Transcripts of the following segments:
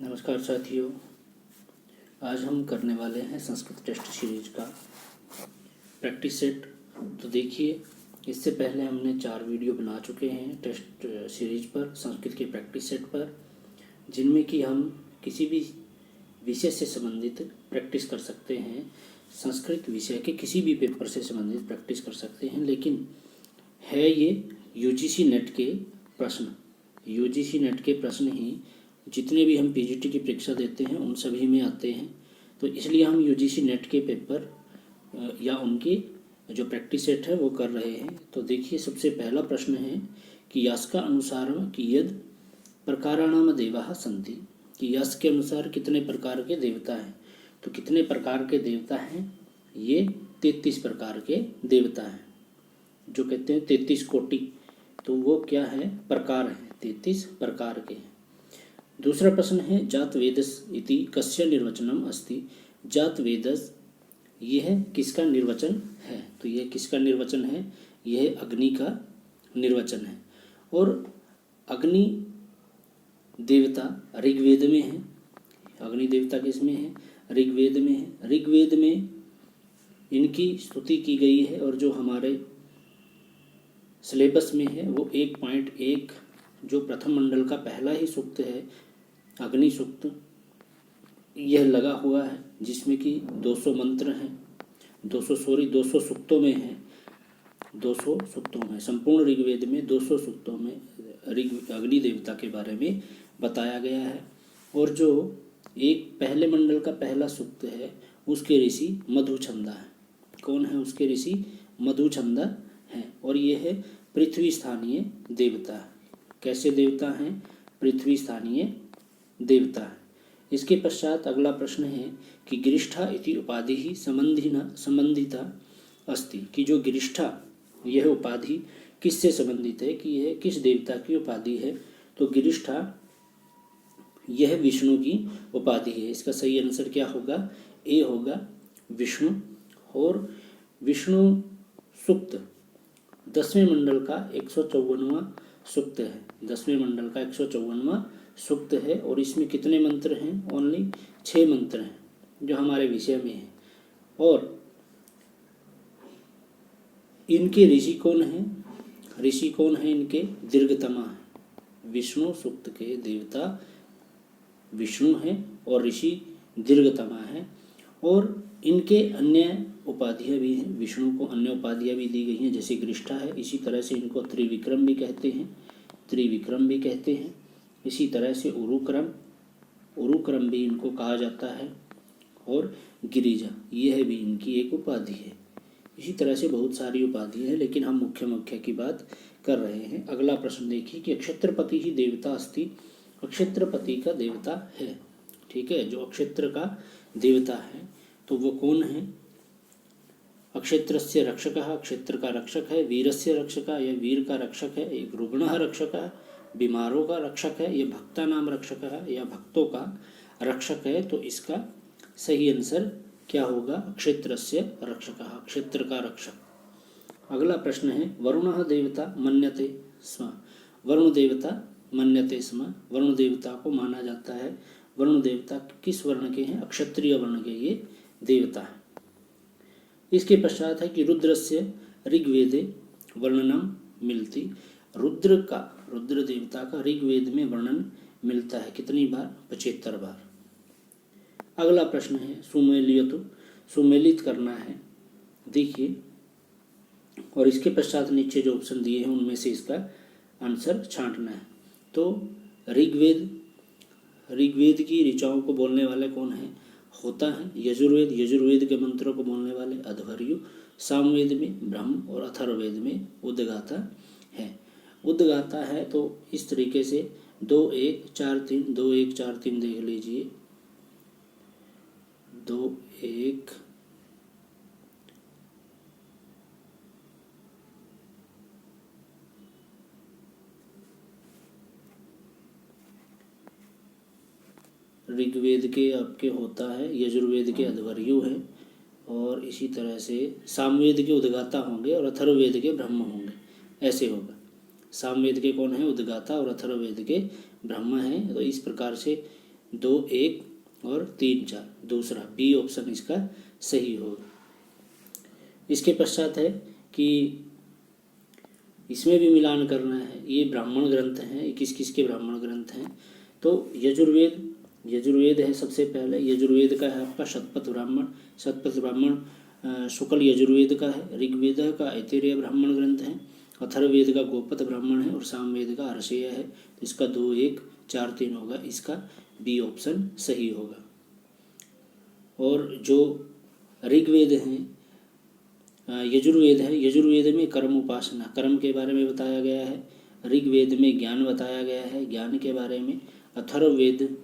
नमस्कार साथियों, आज हम करने वाले हैं संस्कृत टेस्ट सीरीज का प्रैक्टिस सेट। तो देखिए, इससे पहले हमने 4 वीडियो बना चुके हैं टेस्ट सीरीज पर, संस्कृत के प्रैक्टिस सेट पर, जिनमें कि हम किसी भी विषय से संबंधित प्रैक्टिस कर सकते हैं। संस्कृत विषय के किसी भी पेपर से संबंधित प्रैक्टिस कर सकते हैं, लेकिन है ये यूजीसी नेट के प्रश्न ही जितने भी हम पीजीटी की परीक्षा देते हैं उन सभी में आते हैं। तो इसलिए हम यूजीसी नेट के पेपर या उनकी जो प्रैक्टिस सेट है वो कर रहे हैं। तो देखिए, सबसे पहला प्रश्न है कि यश का अनुसार कियद प्रकाराणाम देवाः सन्ति, कि यश के अनुसार कितने प्रकार के देवता हैं। तो कितने प्रकार के देवता हैं? ये 33 प्रकार के देवता हैं, जो कहते हैं 33 कोटि। तो वो क्या है? प्रकार हैं, 33 प्रकार के हैं। दूसरा प्रश्न है जात वेदस इति कस्य निर्वचनम अस्ति। जात वेदस यह किसका निर्वचन है? तो यह किसका निर्वचन है? यह अग्नि का निर्वचन है। और अग्नि देवता ऋग्वेद में है। अग्नि देवता किसमें है? ऋग्वेद में है। ऋग्वेद में इनकी स्तुति की गई है, और जो हमारे सिलेबस में है वो 1.1 जो प्रथम मंडल का पहला ही सूक्त है, अग्नि सूक्त, यह लगा हुआ है, जिसमें कि 200 मंत्र हैं। 200 सूक्तों में है। 200 सूक्तों में, संपूर्ण ऋग्वेद में 200 सूक्तों में अग्नि देवता के बारे में बताया गया है। और जो एक पहले मंडल का पहला सूक्त है, उसके ऋषि मधुचंदा है। कौन है उसके ऋषि? मधुचंदा हैं। और ये है पृथ्वी स्थानीय देवता है। कैसे देवता हैं? पृथ्वी स्थानीय देवता है। इसके पश्चात अगला प्रश्न है कि गिरिष्ठा इति उपाधि ही संबंधिता अस्ति, कि जो गिरिष्ठा यह उपाधि किससे संबंधित है, कि यह किस देवता की उपाधि है। तो गिरिष्ठा यह विष्णु की उपाधि है। इसका सही आंसर क्या होगा? ए होगा, विष्णु। और विष्णु सूक्त 10वें मंडल का 154वां सूक्त है। 10वें मंडल का 154वां सूक्त है। और इसमें कितने मंत्र हैं? ओनली 6 मंत्र हैं, जो हमारे विषय में है। और इनके ऋषि कौन हैं? ऋषि कौन है इनके? दीर्घतमा है। विष्णु सूक्त के देवता विष्णु हैं और ऋषि दीर्घतमा है। और इनके अन्य उपाधियाँ भी हैं। विष्णु को अन्य उपाधियाँ भी दी गई हैं, जैसे गिरिष्ठा है। इसी तरह से इनको त्रिविक्रम भी कहते हैं। इसी तरह से उरुक्रम भी इनको कहा जाता है। और गिरिजा, यह भी इनकी एक उपाधि है। इसी तरह से बहुत सारी उपाधियाँ हैं, लेकिन हम मुख्य की बात कर रहे हैं। अगला प्रश्न देखिए कि अक्षत्रपति ही देवता अस्ति। अक्षत्रपति का देवता है, ठीक है। जो अक्षत्र का देवता है तो वो कौन है? अक्षत्रस्य रक्षकः, अक्षत्र का रक्षक है। वीरस्य रक्षकः, यह वीर का रक्षक है। एक रुग्णः रक्षकः, बीमारों का रक्षक है। यह भक्ता नाम रक्षक है, या भक्तों का रक्षक है। तो इसका सही आंसर क्या होगा? अक्षत्रस्य रक्षकः, अक्षत्र का रक्षक। अगला प्रश्न है वरुणः देवता मन्यते स्म। वरुण देवता मन्यते स्म, वरुण देवता को माना जाता है। वरुण देवता किस वर्ण के हैं? अक्षत्रिय वर्ण के ये देवता है। इसके पश्चात है कि रुद्रस्य ऋग्वेदे वर्णनम मिलती। रुद्र देवता का ऋग्वेद में वर्णन मिलता है कितनी बार? 75 बार। अगला प्रश्न है सुमेलित करना है, देखिए। और इसके पश्चात नीचे जो ऑप्शन दिए हैं उनमें से इसका आंसर छांटना है। तो ऋग्वेद की ऋचाओं को बोलने वाले कौन है? होता है। यजुर्वेद के मंत्रों को बोलने वाले अध्वर्यु। सामवेद में ब्रह्म और अथर्ववेद में उद्गाता है। उद्गाता है तो इस तरीके से 2 1 4 3 देख लीजिए। 2 1 ऋग्वेद के आपके होता है, यजुर्वेद के अध्वर्यु है, और इसी तरह से सामवेद के उद्गाता होंगे और अथर्ववेद के ब्रह्म होंगे। ऐसे होगा। सामवेद के कौन है? उद्गाता, और अथर्ववेद के ब्रह्म हैं। तो इस प्रकार से 2 1 और 3 4, दूसरा बी ऑप्शन इसका सही होगा। इसके पश्चात है कि इसमें भी मिलान करना है। ये ब्राह्मण ग्रंथ हैं, किस किस के ब्राह्मण ग्रंथ हैं? तो यजुर्वेद है सबसे पहले। यजुर्वेद का है आपका शतपथ ब्राह्मण शुक्ल यजुर्वेद का है। ऋग्वेद का ऐतरेय ब्राह्मण ग्रंथ है। अथर्ववेद का गोपथ ब्राह्मण है और सामवेद का हर्षेय है। तो इसका 2 1 4 3 होगा, इसका बी ऑप्शन सही होगा। और जो ऋग्वेद हैं, यजुर्वेद में कर्म उपासना, कर्म के बारे में बताया गया है। ऋग्वेद में ज्ञान बताया गया है, ज्ञान के बारे में। अथर्ववेद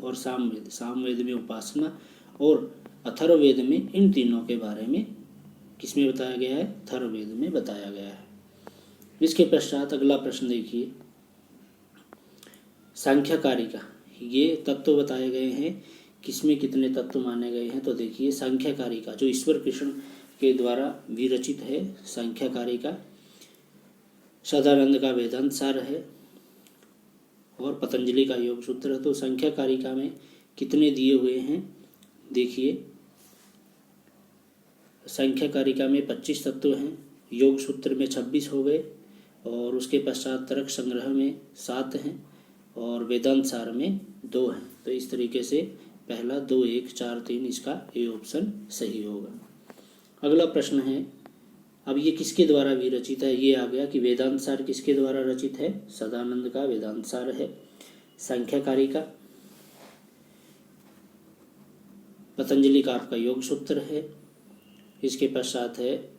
और सामवेद में उपासना, और अथर्ववेद में इन तीनों के बारे में किसमें बताया गया है? अथर्ववेद में बताया गया है। इसके पश्चात अगला प्रश्न देखिए, सांख्यकारिका, ये तत्व बताए गए हैं, किसमें कितने तत्व माने गए हैं? तो देखिए सांख्यकारिका जो ईश्वर कृष्ण के द्वारा विरचित है, सांख्यकारिका सदानंद का वेदांत सार है और पतंजलि का योग सूत्र है। तो सांख्यकारिका में कितने दिए हुए हैं? देखिए सांख्यकारिका में 25 तत्व हैं, योग सूत्र में 26 हो गए, और उसके पश्चात तर्क संग्रह में 7 हैं और वेदांत सार में 2 हैं। तो इस तरीके से पहला 2 1 4 3 इसका ए ऑप्शन सही होगा। अगला प्रश्न है, अब ये किसके द्वारा विरचित है? ये आ गया कि वेदांत सार किसके द्वारा रचित है? सदानंद का वेदांत सार है। सांख्यकारिका पतंजलि का आपका योग सूत्र है। इसके पश्चात है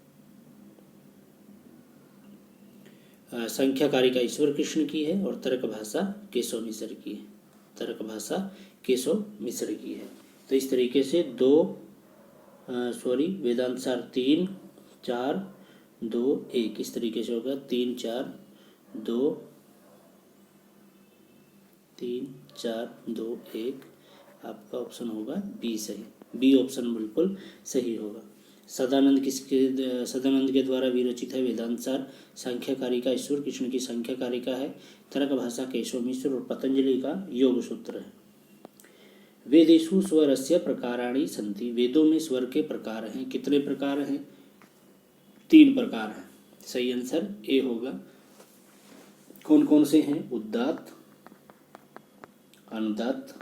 सांख्यकारिका ईश्वर कृष्ण की है और तर्क भाषा केशव मिश्र की है। तो इस तरीके से वेदांत सार 3 4 2 1 इस तरीके से होगा। 3 4 2 3 4 2 1 आपका ऑप्शन होगा बी सही, बी ऑप्शन बिल्कुल सही होगा। सदानंद के द्वारा विरचित है वेदांत सार। सांख्यकारिका ईश्वर कृष्ण की सांख्यकारिका है। तर्क भाषा केशव मिश्र और पतंजलि का योग सूत्र है। वेदेषु स्वरस्य प्रकाराणि सन्ति, वेदों में स्वर के प्रकार हैं। कितने प्रकार हैं? 3 प्रकार हैं। सही आंसर ए होगा। कौन कौन से हैं? उदात्त, अनुदात्त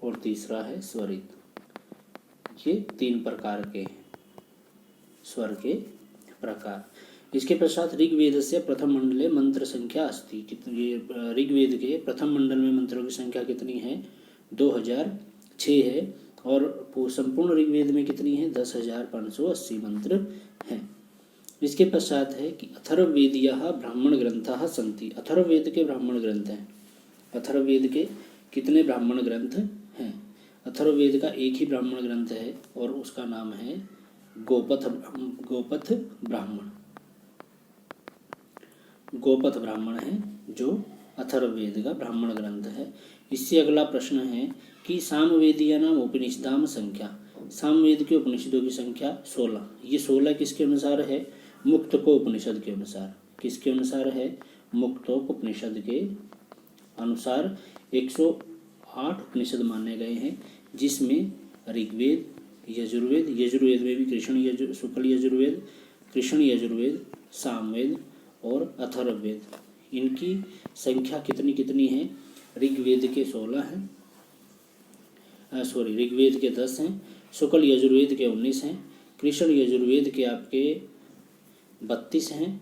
और तीसरा है स्वरित। ये 3 प्रकार के स्वर के प्रकार। इसके पश्चात ऋग्वेद से प्रथम मंडले मंत्र संख्या अस्ति, कितनी? ऋग्वेद के प्रथम मंडल में मंत्रों की संख्या कितनी है? 2006 है। और संपूर्ण ऋग्वेद में कितनी है? 10,580 मंत्र हैं। इसके पश्चात है कि अथर्ववेदीयः ब्राह्मण ग्रंथाः सन्ति, अथर्ववेद के ब्राह्मण ग्रंथ हैं। अथर्ववेद के कितने ब्राह्मण ग्रंथ हैं? अथर्ववेद का एक ही ब्राह्मण ग्रंथ है और उसका नाम है गोपथ ब्राह्मण है जो अथर्ववेद का ब्राह्मण ग्रंथ है। इससे अगला प्रश्न है कि सामवेदीयानाम उपनिषदाम संख्या, सामवेद के उपनिषदों की संख्या 16। ये 16 किसके अनुसार है? मुक्तकोपनिषद के अनुसार। किसके अनुसार है? मुक्तकोपनिषद के अनुसार 108 उपनिषद माने गए हैं, जिसमें ऋग्वेद, यजुर्वेद में भी शुक्ल यजुर्वेद, कृष्ण यजुर्वेद, सामवेद और अथर्ववेद, इनकी संख्या कितनी है? ऋग्वेद के 16 हैं, ऋग्वेद के 10 हैं, शुक्ल यजुर्वेद के 19 हैं, कृष्ण यजुर्वेद के आपके 32 हैं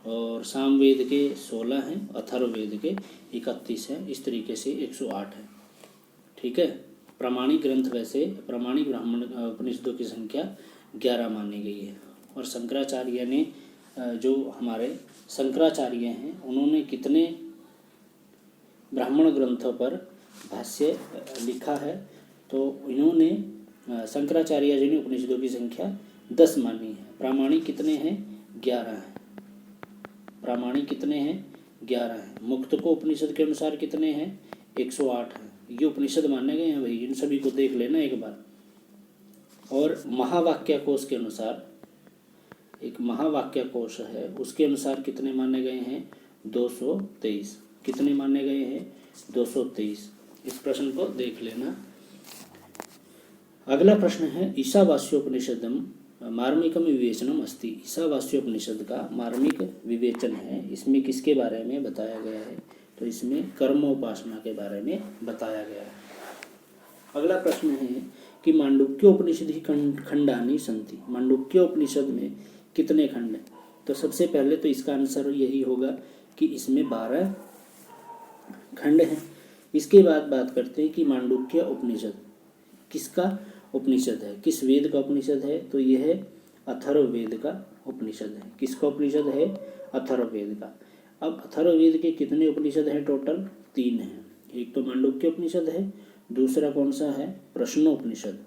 और सामवेद के 16 हैं, अथर्ववेद के 31 हैं। इस तरीके से 108 है। ठीक है। प्रामाणिक ग्रंथ, वैसे प्रामाणिक ब्राह्मण उपनिषदों की संख्या 11 मानी गई है। और शंकराचार्य ने, जो हमारे शंकराचार्य हैं, उन्होंने कितने ब्राह्मण ग्रंथों पर भाष्य लिखा है? तो इन्होंने, शंकराचार्य जी ने उपनिषदों की संख्या 10 मानी है। प्रामाणिक कितने हैं? 11 हैं। प्रामाणिक कितने हैं? 11 हैं। मुक्त को उपनिषद के अनुसार कितने हैं? 108 हैं। ये उपनिषद माने गए हैं भाई, इन सभी को देख लेना एक बार। और महावाक्य कोश के अनुसार, एक महावाक्य कोश है, उसके अनुसार कितने माने गए हैं? 223। कितने माने गए हैं? 223। इस प्रश्न को देख लेना। अगला प्रश्न है ईशावास्योपनिषदम मार्मिकम विवेचनम अस्ति। ईशावास्योपनिषद का मार्मिक विवेचन है, इसमें किसके बारे में बताया गया है? तो इसमें कर्मोपासना के बारे में बताया गया है। अगला प्रश्न है कि मांडुक्योपनिषदि खंडानि सन्ति। मांडुक्योपनिषद में कितने खंड हैं? तो सबसे पहले तो इसका आंसर यही होगा कि इसमें 12 खंड हैं। इसके बाद बात करते हैं कि मांडुक्य उपनिषद किसका उपनिषद है, किस वेद का उपनिषद है? तो यह अथर्ववेद का उपनिषद है। किसका उपनिषद है? अथर्ववेद का। अब अथर्ववेद के कितने उपनिषद हैं? टोटल 3 हैं। एक तो मांडुक्य उपनिषद है, दूसरा कौन सा है? प्रश्नोपनिषद।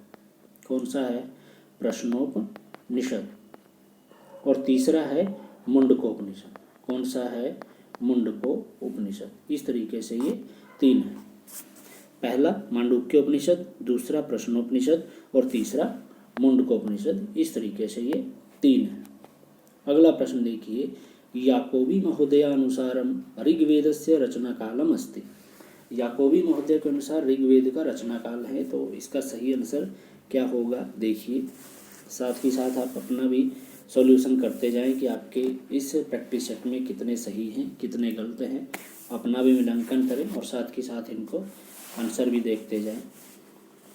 कौन सा है? प्रश्नोपनिषद। और तीसरा है मुंडकोपनिषद। कौन सा है? मुंडकोपनिषद। इस तरीके से ये 3 है। पहला मांडुक्योपनिषद, दूसरा प्रश्नोपनिषद और तीसरा मुंडकोपनिषद। इस तरीके से ये 3 है। अगला प्रश्न देखिए, याकोबी महोदयानुसारम ऋग्वेदस्य रचना कालम अस्ति। याकोबी महोदय के अनुसार ऋग्वेद का रचना काल है, तो इसका सही आंसर क्या होगा? देखिए, साथ ही साथ आप अपना भी सॉल्यूशन करते जाएं कि आपके इस प्रैक्टिस सेट में कितने सही हैं, कितने गलत हैं। अपना भी मूल्यांकन करें और साथ ही साथ इनको आंसर भी देखते जाएं।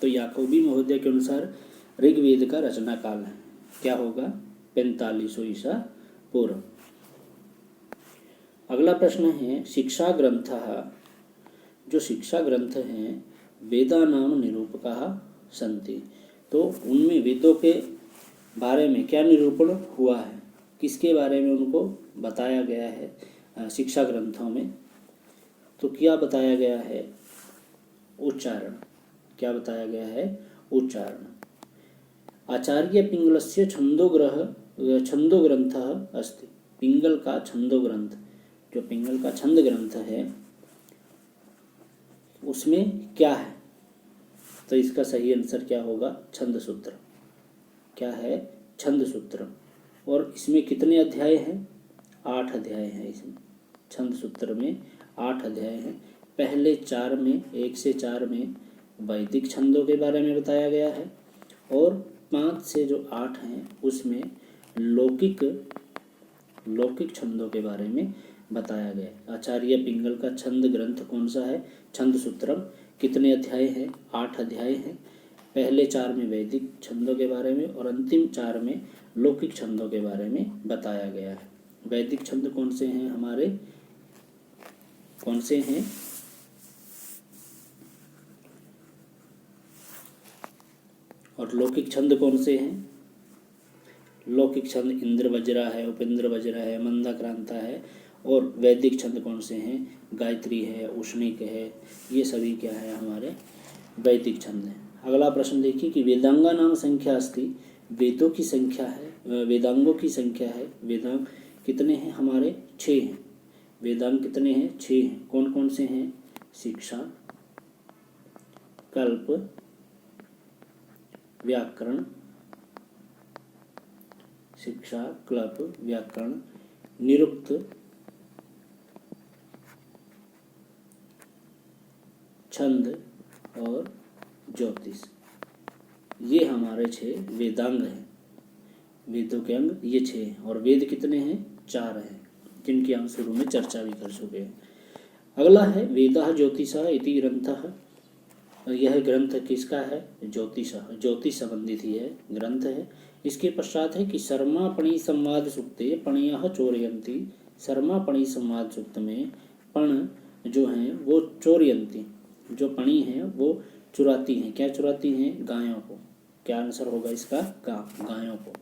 तो याकोबी महोदय के अनुसार ऋग्वेद का रचना काल है, क्या होगा? 4500 ईसा पूर्व। अगला प्रश्न है शिक्षा ग्रंथः। जो शिक्षा ग्रंथ हैं वेदानाम निरूपकाः सन्ति। तो उनमें वेदों के बारे में क्या निरूपण हुआ है? किसके बारे में उनको बताया गया है शिक्षा ग्रंथों में? तो क्या बताया गया है? उच्चारण। क्या बताया गया है? उच्चारण। आचार्य पिंगलस्य छंदो ग्रंथः अस्ति। पिंगल का छंदो ग्रंथ, जो पिंगल का छंद ग्रंथ है उसमें क्या है? तो इसका सही आंसर क्या होगा? छंद सूत्र। क्या है? छंद सूत्र। और इसमें कितने अध्याय हैं? 8 अध्याय हैं। इसमें छंद सूत्र में 8 अध्याय हैं। पहले 4 में 1 से 4 में वैदिक छंदों के बारे में बताया गया है और 5 से जो 8 हैं उसमें लौकिक छंदों के बारे में बताया गया है। आचार्य पिंगल का छंद ग्रंथ कौन सा है? छंद सूत्रम। कितने अध्याय हैं? 8 अध्याय हैं। पहले 4 में वैदिक छंदों के बारे में और अंतिम 4 में लौकिक छंदों के बारे में बताया गया है। वैदिक छंद कौन से हैं हमारे? कौन से हैं? और लौकिक छंद कौन से हैं? लौकिक छंद इंद्र वज्रा है, उपेंद्र वज्रा है, मंदाक्रांता है। और वैदिक छंद कौन से हैं? गायत्री है, उष्णिक है। ये सभी क्या है? हमारे वैदिक छंद हैं। अगला प्रश्न देखिए कि वेदांगा नाम संख्या अस्ति। वेदों की संख्या है, वेदांगों की संख्या है। वेदांग कितने हैं हमारे? 6 हैं। वेदांग कितने हैं? 6 हैं। कौन कौन से हैं? शिक्षा, कल्प, व्याकरण, शिक्षा, कल्प, व्याकरण, निरुक्त, छंद और ज्योतिष। ये हमारे 6 वेदांग हैं। वेदों के अंग ये 6 हैं। और वेद कितने हैं? 4 हैं, जिनकी हम शुरू में चर्चा भी कर चुके हैं। अगला है वेदः ज्योतिषः इति ग्रंथः। यह ग्रंथ किसका है? ज्योतिषः, ज्योतिष संबंधित ही है ग्रंथ है। इसके पश्चात है कि शर्मापणि संवाद सुक्ते पणयः चोरयन्ति। शर्मापणि संवाद सुक्त में पण जो हैं वो चोरयन्ति, जो पणी हैं वो चुराती हैं। क्या चुराती हैं? गायों को। क्या आंसर होगा इसका? गायों को।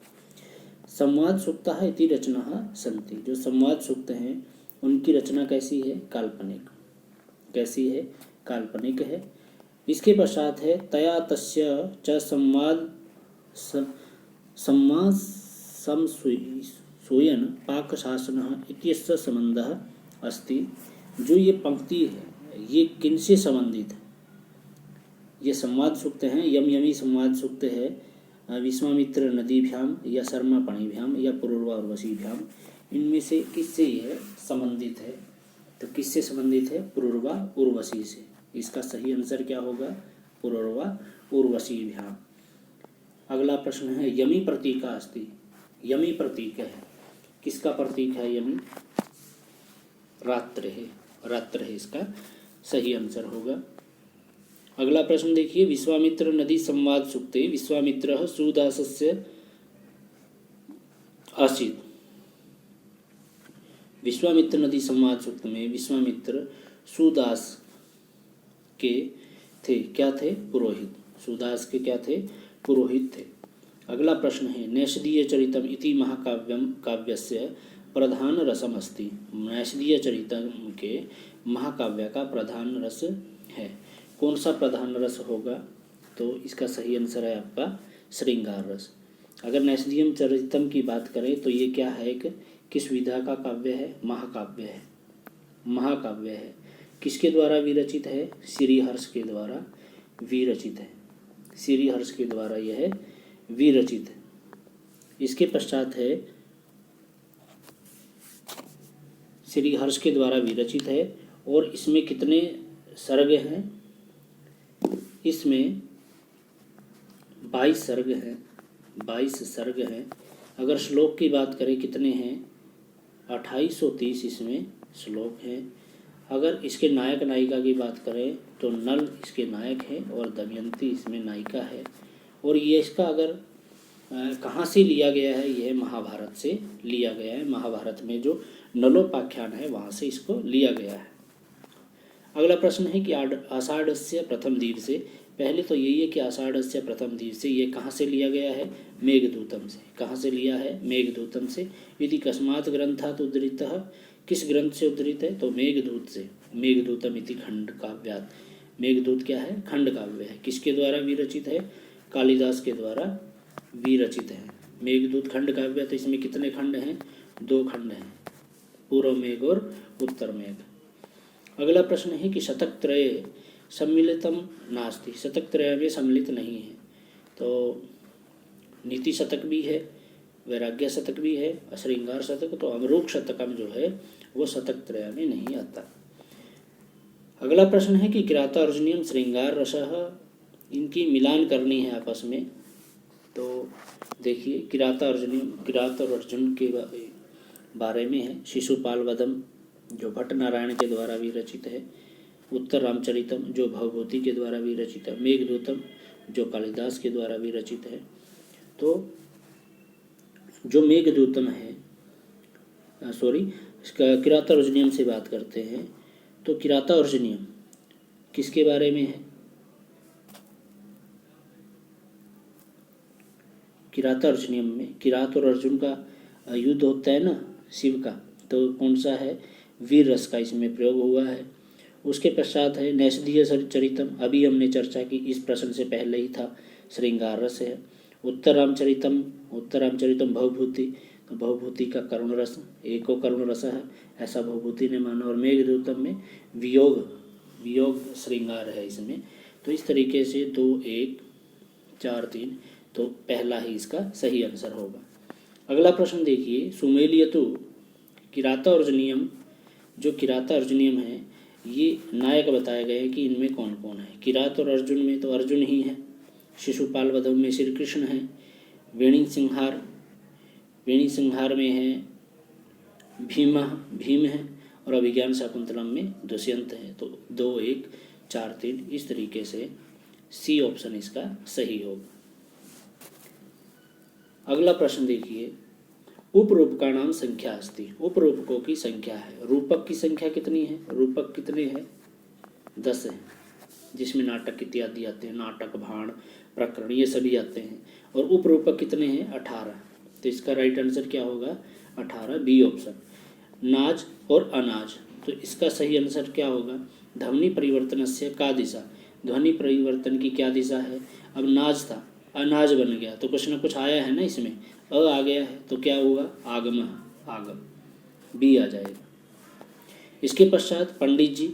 संवाद सुक्तः इति रचना सन्ति। जो संवाद सुक्त हैं उनकी रचना कैसी है? काल्पनिक। कैसी है? काल्पनिक है। इसके पश्चात है तया तस्य च संवाद समसूयन पाकशासनः इत्यस्य संबंधः अस्ति। जो ये पंक्ति है ये किनसे संबंधित है? ये संवाद सूक्त हैं, यम यमी संवाद सूक्त है विश्वामित्र नदीभ्याम या शर्मापणिभ्याम या पुरूरवा उर्वशीभ्याम। इनमें से किससे यह संबंधित है? तो किससे संबंधित है? पुरूरवा उर्वशी से। इसका सही आंसर क्या होगा? पुरूरवा उर्वशीभ्याम। अगला प्रश्न है यमी प्रतीका अस्ति। यमी प्रतीक है, किसका प्रतीक है यमी? रात्र है, रात्र है इसका सही आंसर होगा। अगला प्रश्न देखिए, विश्वामित्र नदी संवाद सूक्ते विश्वामित्रः सुदासस्य आसीत्। विश्वामित्र नदी संवाद सूक्त में विश्वामित्र सुदास के थे, क्या थे? पुरोहित। सुदास के क्या थे? पुरोहित थे। अगला प्रश्न है नैषधीय चरितम इति महाकाव्यम काव्यस्य प्रधान रसम अस्ति। नैषधीय चरितम के महाकाव्य का प्रधान रस है, कौन सा प्रधान रस होगा? तो इसका सही आंसर है आपका श्रृंगार रस। अगर नैषधीय चरितम की बात करें तो ये क्या है? एक किस विधा का काव्य है? महाकाव्य है, महाकाव्य है। किसके द्वारा विरचित है? श्रीहर्ष के द्वारा विरचित है, श्रीहर्ष के द्वारा यह विरचित है। इसके पश्चात है श्रीहर्ष के द्वारा विरचित है और इसमें कितने सर्ग हैं? इसमें 22 सर्ग हैं, 22 सर्ग हैं। अगर श्लोक की बात करें कितने हैं? 2830 इसमें श्लोक हैं। अगर इसके नायक नायिका की बात करें तो नल इसके नायक हैं और दमयंती इसमें नायिका है। और ये इसका अगर कहाँ से लिया गया है? यह महाभारत से लिया गया है। महाभारत में जो नलोपाख्यान है वहाँ से इसको लिया गया है। अगला प्रश्न है कि आषाढ़स्य प्रथम दिवसे, पहले तो यही है कि आषाढ़स्य प्रथम दिवसे ये कहाँ से लिया गया है? मेघदूतम से। कहाँ से लिया है? मेघदूतम से। यदि कस्मात् ग्रंथात् उद्धृतः, किस ग्रंथ से उद्धृत है? तो मेघदूत से। मेघदूतम इति खंड काव्यात्। मेघदूत क्या है? खंड काव्य है। किसके द्वारा विरचित है? कालिदास के द्वारा विरचित है मेघदूत खंड काव्य। तो इसमें कितने खंड हैं? 2 खंड हैं, पूर्व मेघ और उत्तर मेघ। अगला प्रश्न है कि शतकत्रये सम्मिलितम नास्ति। शतकत्रय में सम्मिलित नहीं है। तो नीति शतक भी है, वैराग्य शतक भी है, श्रृंगार शतक। तो अमरूक शतकम जो है वो शतकत्रय में नहीं आता। अगला प्रश्न है कि किरातार्जुनीयम श्रृंगार रसः, इनकी मिलान करनी है आपस में। तो देखिए किरातार्जुनीयम, किरात और अर्जुन के बारे में है। शिशुपाल वधम जो भट्ट नारायण के द्वारा विरचित है। उत्तर रामचरितम जो भवभूति के द्वारा विरचित है। मेघदूतम जो कालिदास के द्वारा विरचित है। तो जो मेघदूतम है, इसका किरातार्जुनीयम से बात करते हैं। तो किरातार्जुनीयम किसके बारे में है? किरातार्जुनीयम में किरात और अर्जुन का युद्ध होता है ना शिव का, तो कौन सा है? वीर रस का इसमें प्रयोग हुआ है। उसके पश्चात है नैषधीय चरितम, अभी हमने चर्चा की, इस प्रश्न से पहले ही था, श्रृंगार रस है। उत्तर रामचरितम भवभूति, तो भवभूति का करुण रस, एको करुण रस है ऐसा भवभूति ने माना। और मेघदूतम में वियोग श्रृंगार है इसमें। तो इस तरीके से 2, 1, 4, 3, तो पहला ही इसका सही आंसर होगा। अगला प्रश्न देखिए, सुमेलियतु किरातार्जुनीयम, जो किरातार्जुनीयम है ये नायक बताए गए हैं कि इनमें कौन कौन है। किरात और अर्जुन में तो अर्जुन ही है। शिशुपाल वधम में श्री कृष्ण है। वेणी संहार में है भीम है। और अभिज्ञान शाकुंतलम में दुष्यंत है। तो 2, 1, 4, 3 इस तरीके से सी ऑप्शन इसका सही होगा। अगला प्रश्न देखिए, उपरूपका नाम संख्या अस्ति। उपरूपकों की संख्या है। रूपक की संख्या कितनी है? रूपक कितने हैं? 10 है, जिसमें नाटक इत्यादि आते हैं। नाटक, भाण, प्रकरण ये सभी आते हैं। और उपरूपक कितने हैं? 18। तो इसका राइट आंसर क्या होगा? 18, बी ऑप्शन। नाज और अनाज, तो इसका सही आंसर क्या होगा? ध्वनि परिवर्तनस्य का दिशा, ध्वनि परिवर्तन की क्या दिशा है? अब नाज था, अनाज बन गया, तो कुछ ना कुछ आया है ना इसमें, आ गया है, तो क्या हुआ? आगम, बी आ जाएगा। इसके पश्चात पंडित जी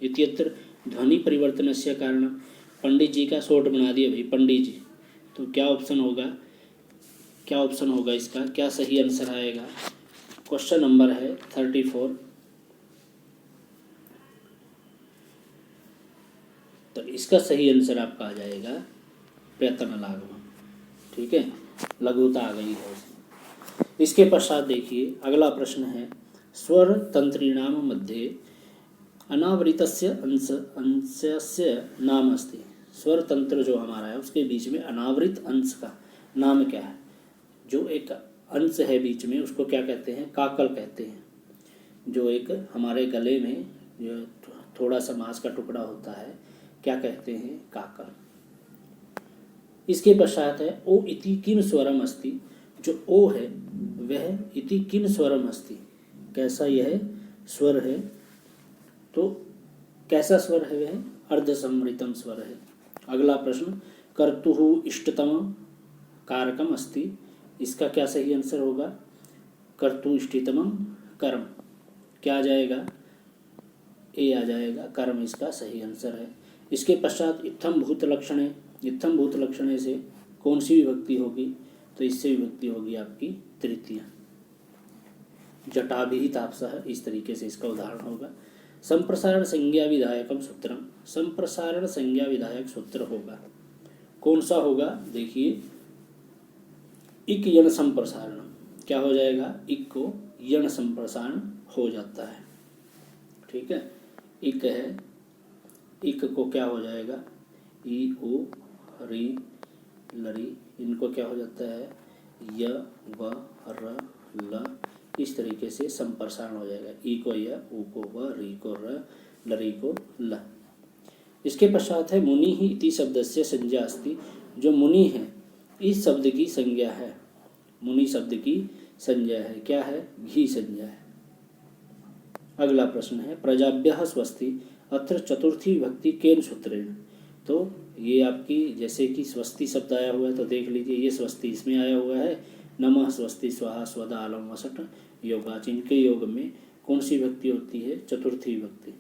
इत्यत्र ध्वनि परिवर्तनस्य कारण, पंडित जी का शॉर्ट बना दिया भाई पंडित जी। तो क्या ऑप्शन होगा इसका? क्या सही आंसर आएगा? क्वेश्चन नंबर है 34। तो इसका सही आंसर आपका आ जाएगा प्रयत्न लाघवम। ठीक है, लघुता आ गई है उसमें। इसके पश्चात देखिए अगला प्रश्न है, स्वर तंत्रीणाम मध्ये अनावृतस्य अंशस्य नाम अस्ति। स्वर तंत्र जो हमारा है उसके बीच में अनावृत अंश का नाम क्या है? जो एक अंश है बीच में उसको क्या कहते हैं? काकल कहते हैं। जो एक हमारे गले में जो थोड़ा सा मांस का टुकड़ा होता है क्या कहते हैं? काकल। इसके पश्चात है ओ इति किम स्वरम अस्ति। जो ओ है वह इति किम स्वरम अस्ति, कैसा यह स्वर है? तो कैसा स्वर है वह? अर्धसम्मितम स्वर है। अगला प्रश्न, कर्तुः इष्टतम कारकम अस्ति। इसका क्या सही आंसर होगा? कर्तुः इष्टतमम कर्म, क्या आ जाएगा? ए आ जाएगा, कर्म इसका सही आंसर है। इसके पश्चात इत्थम भूत लक्षण है। इत्थम भूत लक्षण से कौन सी विभक्ति होगी? तो इससे विभक्ति होगी आपकी तृतीय। जटाभिः तापसः, इस तरीके से इसका उदाहरण होगा। संप्रसारण संज्ञा विधायकम सूत्रम। संप्रसारण संज्ञा विधायक सूत्र होगा, कौन सा होगा? देखिए इक यण संप्रसारण, क्या हो जाएगा? इक को यण संप्रसारण हो जाता है। ठीक है, इक है, इक को क्या हो जाएगा? ई ओ री लरी, इनको क्या हो जाता है? य व र ल, इस तरीके से संप्रसारण हो जाएगा। ई को य, ऊ को व, री को र, लरी को ल। इसके पश्चात है मुनि ही इति शब्द से संज्ञा अस्ति। जो मुनि है इस शब्द की संज्ञा है। मुनि शब्द की संज्ञा है, क्या है? घी संज्ञा है। अगला प्रश्न है, प्रजाभ्यः स्वस्ति अत्र चतुर्थी विभक्ति केन सूत्रेण। तो ये आपकी जैसे कि स्वस्ति शब्द आया हुआ है तो देख लीजिए, ये स्वस्ति इसमें आया हुआ है। नमः स्वस्ति स्वाहा स्वधा अलम वसट योगाच, इनके योग में कौन सी विभक्ति होती है? चतुर्थी विभक्ति।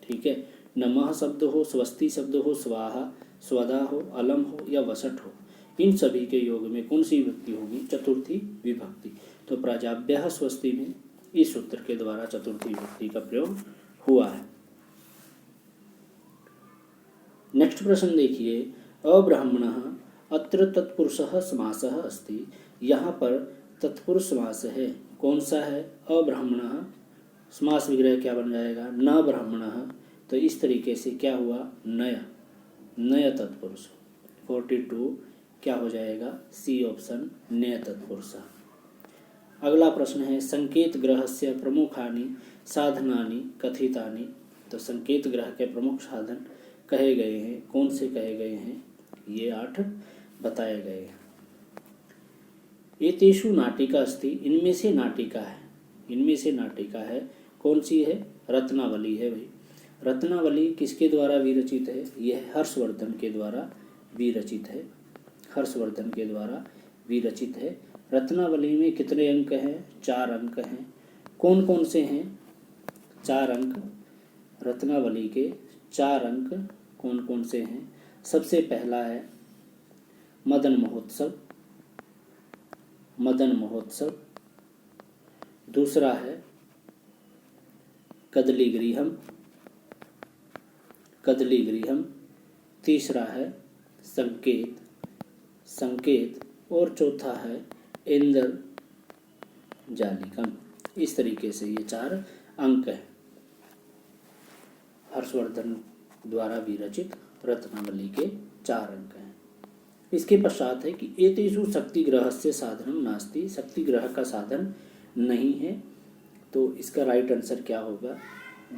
ठीक है, नमः शब्द हो, स्वस्ति शब्द हो, स्वाहा स्वधा हो, अलम हो या वसट हो, इन सभी के योग में कौन सी विभक्ति होगी? चतुर्थी विभक्ति। तो प्रजाभ्यः स्वस्ति में इस सूत्र के द्वारा चतुर्थी विभक्ति का प्रयोग हुआ है। नेक्स्ट प्रश्न देखिए, अब्राह्मणः अत्र तत्पुरुषः समासः अस्ति। यहाँ पर तत्पुरुष समास है, कौन सा है? अब्राह्मणः। समास विग्रह क्या बन जाएगा? न ब्राह्मणः। तो इस तरीके से क्या हुआ? नय, नय तत्पुरुष। 42 क्या हो जाएगा? सी ऑप्शन, नय तत्पुरुष। अगला प्रश्न है, संकेत ग्रहस्य प्रमुखानि साधनानि कथितानि। तो संकेत ग्रह के प्रमुख साधन कहे गए हैं, कौन से कहे गए हैं? ये 8 बताए गए हैं। एतेषु नाटिका अस्ति, इनमें से नाटिका है। इनमें से नाटिका है, कौन सी है? रत्नावली है भाई। रत्नावली किसके द्वारा विरचित है? यह हर्षवर्धन के द्वारा विरचित है। हर्षवर्धन के द्वारा विरचित है। रत्नावली में कितने अंक हैं? 4 अंक हैं। कौन कौन से हैं? 4 अंक। रत्नावली के 4 अंक कौन कौन से हैं? सबसे पहला है मदन महोत्सव, मदन महोत्सव। दूसरा है कदली गृहम, कदली गृहम। तीसरा है संकेत, संकेत। और चौथा है इंद्र जालिकम। इस तरीके से ये 4 अंक हैं हर्षवर्धन द्वारा विरचित रत्नावली के 4 अंक हैं। इसके पश्चात है कि एतेषु शक्ति ग्रहस्य साधनम नास्ति। शक्ति ग्रह का साधन नहीं है, तो इसका राइट आंसर क्या होगा?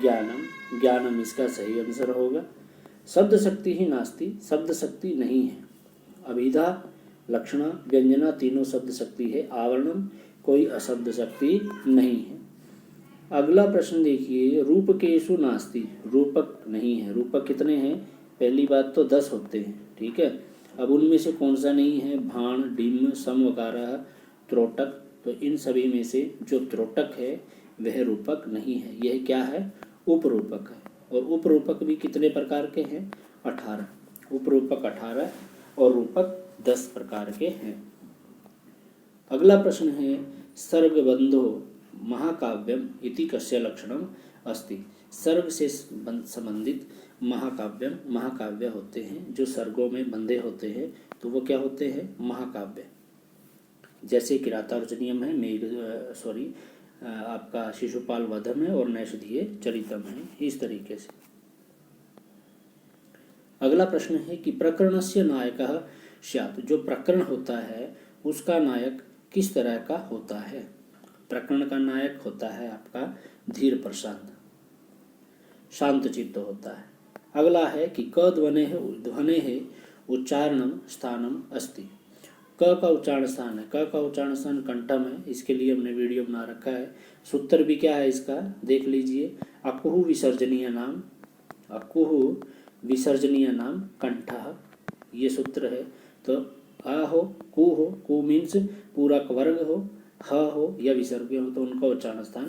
ज्ञानम। ज्ञानम इसका सही आंसर होगा। शब्द शक्ति ही नास्ति, शब्द शक्ति नहीं है। अभिधा, लक्षणा, व्यंजना तीनों शब्द शक्ति है। आवरणम कोई अशब्द शक्ति नहीं है। अगला प्रश्न देखिए, रूपकेषु नास्ति। रूपक नहीं है। रूपक कितने हैं? पहली बात तो 10 होते हैं। ठीक है, अब उनमें से कौन सा नहीं है? भाण, डिम्ब, समवकारः, त्रोटक। तो इन सभी में से जो त्रोटक है वह रूपक नहीं है। यह क्या है? उपरूपक है। और उपरूपक भी कितने प्रकार के हैं? 18। उपरूपक 18 और रूपक 10 प्रकार के हैं। अगला प्रश्न है, सर्गबंधो महाकाव्यम इति कस्य लक्षणम अस्ति। सर्ग से संबंधित महाकाव्य होते हैं, जो सर्गों में बंधे होते हैं तो वो क्या होते हैं, महाकाव्य। जैसे किरातार्जुनीयम है, आपका शिशुपाल वधम है और नैषधीय चरितम है, इस तरीके से। अगला प्रश्न है कि प्रकरणस्य नायकः स्यात्, जो प्रकरण होता है उसका नायक किस तरह का होता है। प्रकरण का नायक होता है आपका धीर प्रशांत, शांत चित्त होता है। अगला है कि क ध्वनेः उच्चारणम स्थानम अस्ति। क का उच्चारण स्थान है, क का उच्चारण स्थान कंठम है, इसके लिए हमने वीडियो बना रखा है। सूत्र भी क्या है इसका देख लीजिए। अकुहु विसर्जनीय नाम कंठः, ये सूत्र है। तो अ हो, कु मीन्स पूरक वर्ग हो, ह हो या विसर्ग हो तो उनका उच्चारण स्थान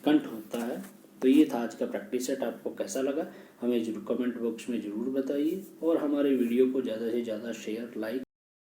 कंठ होता है। तो ये था आज का प्रैक्टिस सेट। आपको कैसा लगा हमें जरूर कमेंट बॉक्स में ज़रूर बताइए और हमारे वीडियो को ज़्यादा से ज़्यादा शेयर, लाइक